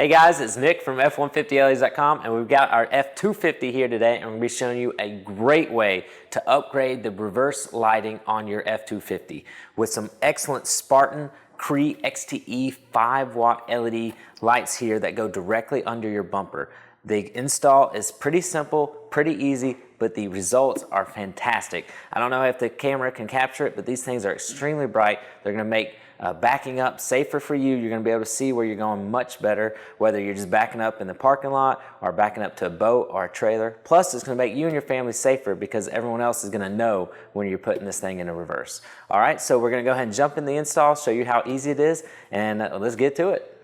Hey guys, it's Nick from F150LEs.com, and we've got our F250 here today, and we're going to be showing you a great way to upgrade the reverse lighting on your F250 with some excellent Spartan Cree XTE 5-watt LED lights here that go directly under your bumper. The install is pretty simple, pretty easy, but the results are fantastic. I don't know if the camera can capture it, but these things are extremely bright. They're going to make backing up safer for you. You're going to be able to see where you're going much better, whether you're just backing up in the parking lot or backing up to a boat or a trailer. Plus, it's going to make you and your family safer because everyone else is going to know when you're putting this thing into reverse. All right, so we're going to go ahead and jump in the install, show you how easy it is, and let's get to it.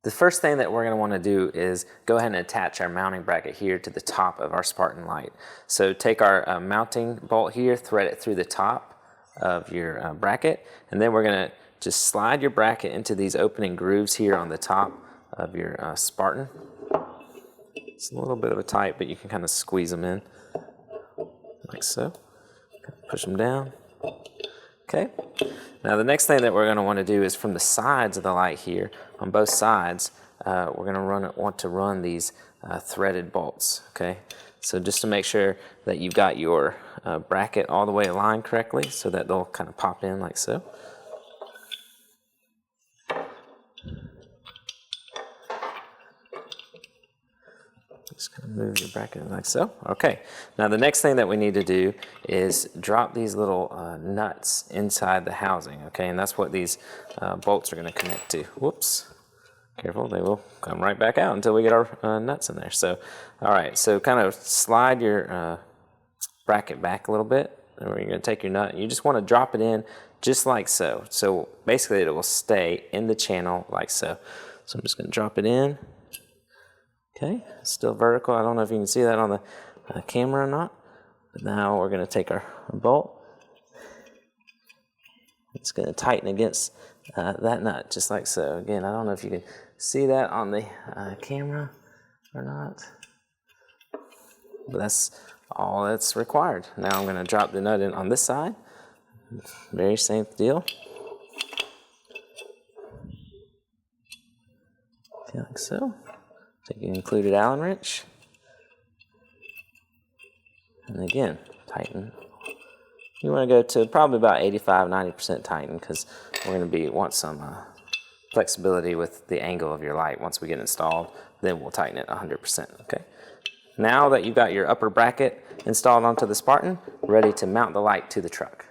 The first thing that we're going to want to do is go ahead and attach our mounting bracket here to the top of our Spartan light. So take our mounting bolt here, thread it through the top of your bracket, and then we're going to just slide your bracket into these opening grooves here on the top of your Spartan. It's a little bit of a tight, but you can kind of squeeze them in like so. Push them down. Okay. Now the next thing that we're going to want to do is from the sides of the light here, on both sides, we're going to want to run these threaded bolts. Okay, so just to make sure that you've got your bracket all the way aligned correctly, so that they'll kind of pop in like so. Just kind of move your bracket like so. Okay, now the next thing that we need to do is drop these little nuts inside the housing, okay, and that's what these bolts are going to connect to. Whoops, careful, they will come right back out until we get our nuts in there. So, all right, so kind of slide your bracket back a little bit, and we're going to take your nut, and you just want to drop it in just like so. So basically it will stay in the channel like so. So I'm just going to drop it in. Okay, still vertical. I don't know if you can see that on the camera or not. But now we're going to take our bolt. It's going to tighten against that nut, just like so. Again, I don't know if you can see that on the camera or not. But that's all that's required. Now I'm going to drop the nut in on this side. Very same deal. Okay, like so. Take your included Allen wrench, and again, tighten. You want to go to probably about 85–90% tighten, because we're going to want some flexibility with the angle of your light. Once we get installed, then we'll tighten it 100%. Okay. Now that you've got your upper bracket installed onto the Spartan, ready to mount the light to the truck.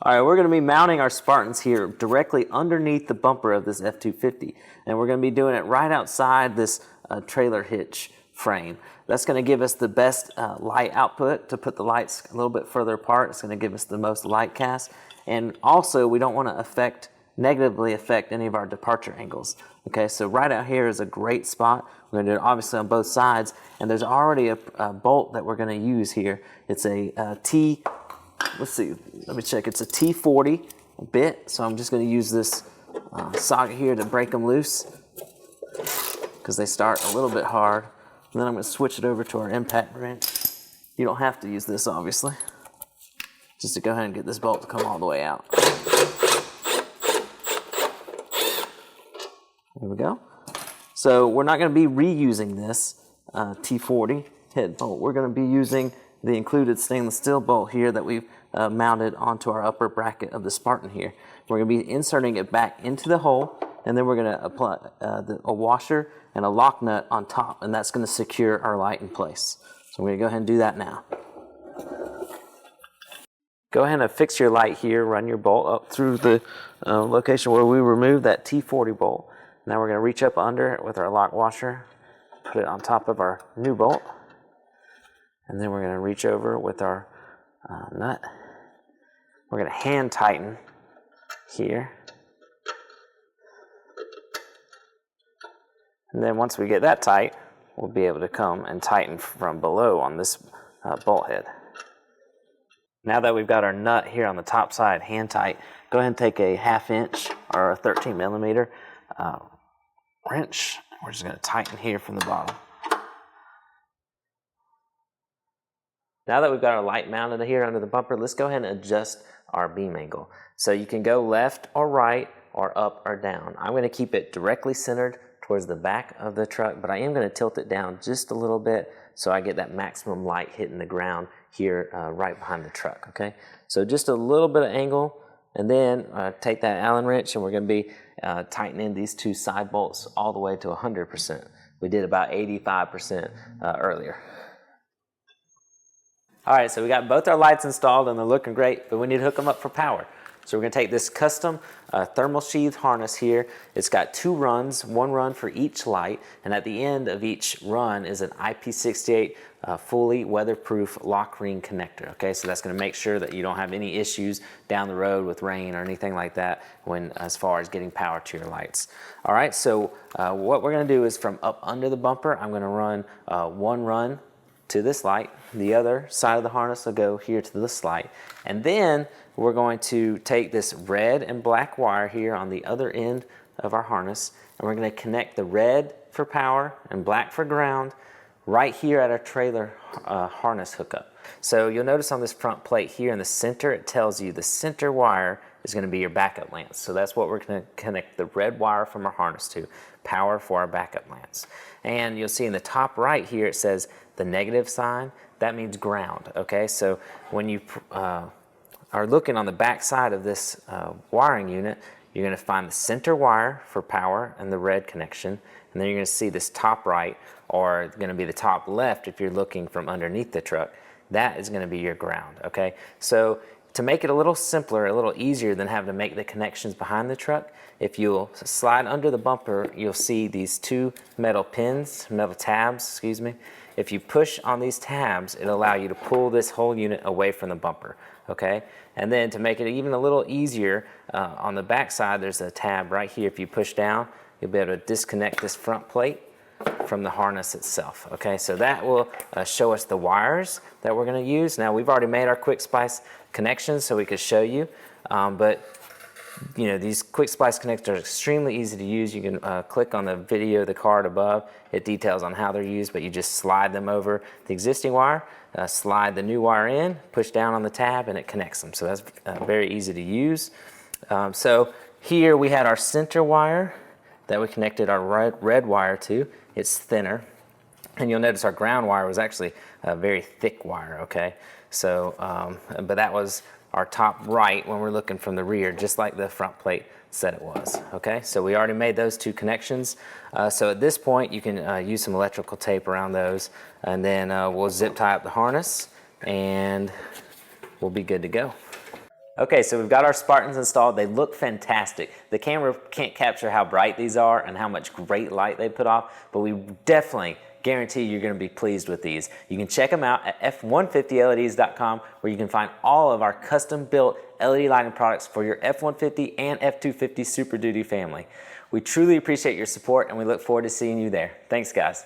All right, we're going to be mounting our Spartans here directly underneath the bumper of this F250, and we're going to be doing it right outside this trailer hitch frame. That's going to give us the best light output to put the lights a little bit further apart. It's going to give us the most light cast, and also we don't want to negatively affect any of our departure angles. Okay, so right out here is a great spot. We're going to do it obviously on both sides, and there's already a bolt that we're going to use here. It's a let's see, let me check. It's a T40 bit, so I'm just going to use this socket here to break them loose, because they start a little bit hard. And then I'm going to switch it over to our impact wrench. You don't have to use this, obviously, just to go ahead and get this bolt to come all the way out. There we go. So we're not going to be reusing this T40 head bolt. We're going to be using the included stainless steel bolt here that we've mounted onto our upper bracket of the Spartan here. We're going to be inserting it back into the hole, and then we're going to apply a washer and a lock nut on top, and that's going to secure our light in place. So we're going to go ahead and do that now. Go ahead and fix your light here, run your bolt up through the location where we removed that T40 bolt. Now we're going to reach up under it with our lock washer, put it on top of our new bolt, and then we're going to reach over with our nut. We're going to hand tighten here. And then once we get that tight, we'll be able to come and tighten from below on this bolt head. Now that we've got our nut here on the top side hand tight, go ahead and take a 1/2 inch or a 13mm wrench. We're just going to tighten here from the bottom. Now that we've got our light mounted here under the bumper, let's go ahead and adjust our beam angle. So you can go left or right or up or down. I'm going to keep it directly centered towards the back of the truck, but I am going to tilt it down just a little bit so I get that maximum light hitting the ground here right behind the truck, okay? So just a little bit of angle, and then take that Allen wrench, and we're going to be tightening these two side bolts all the way to 100%. We did about 85% earlier. All right, so we got both our lights installed and they're looking great, but we need to hook them up for power. So we're going to take this custom thermal sheath harness here. It's got 2 runs, 1 run for each light, and at the end of each run is an IP68 fully weatherproof lock ring connector. Okay, so that's going to make sure that you don't have any issues down the road with rain or anything like that when, as far as getting power to your lights. All right, so what we're going to do is from up under the bumper, I'm going to run 1 run to this light. The other side of the harness will go here to this light, and then we're going to take this red and black wire here on the other end of our harness, and we're going to connect the red for power and black for ground right here at our trailer harness hookup. So you'll notice on this front plate here in the center, it tells you the center wire is going to be your backup lamps. So that's what we're going to connect the red wire from our harness to, power for our backup lamps. And you'll see in the top right here it says the negative sign. That means ground, okay? So when you are looking on the back side of this wiring unit, you're going to find the center wire for power and the red connection, and then you're going to see this top right, or going to be the top left if you're looking from underneath the truck. That is going to be your ground, okay? So to make it a little simpler, a little easier than having to make the connections behind the truck, if you'll slide under the bumper, you'll see these 2 metal pins, metal tabs, excuse me. If you push on these tabs, it'll allow you to pull this whole unit away from the bumper, okay? And then to make it even a little easier, on the back side, there's a tab right here. If you push down, you'll be able to disconnect this front plate from the harness itself, okay? So that will show us the wires that we're going to use. Now, we've already made our quick splice connections so we could show you, but you know, these quick splice connectors are extremely easy to use. You can click on the video, the card above. It details on how they're used, but you just slide them over the existing wire, slide the new wire in, push down on the tab, and it connects them. So that's very easy to use. So here we had our center wire that we connected our red wire to. It's thinner. And you'll notice our ground wire was actually a very thick wire, okay? So, but that was our top right when we're looking from the rear, just like the front plate said it was, okay? So we already made those 2 connections. So at this point, you can use some electrical tape around those, and then we'll zip tie up the harness, and we'll be good to go. Okay, so we've got our Spartans installed. They look fantastic. The camera can't capture how bright these are and how much great light they put off, but we definitely guarantee you're going to be pleased with these. You can check them out at F150LEDs.com, where you can find all of our custom-built LED lighting products for your F150 and F250 Super Duty family. We truly appreciate your support, and we look forward to seeing you there. Thanks, guys.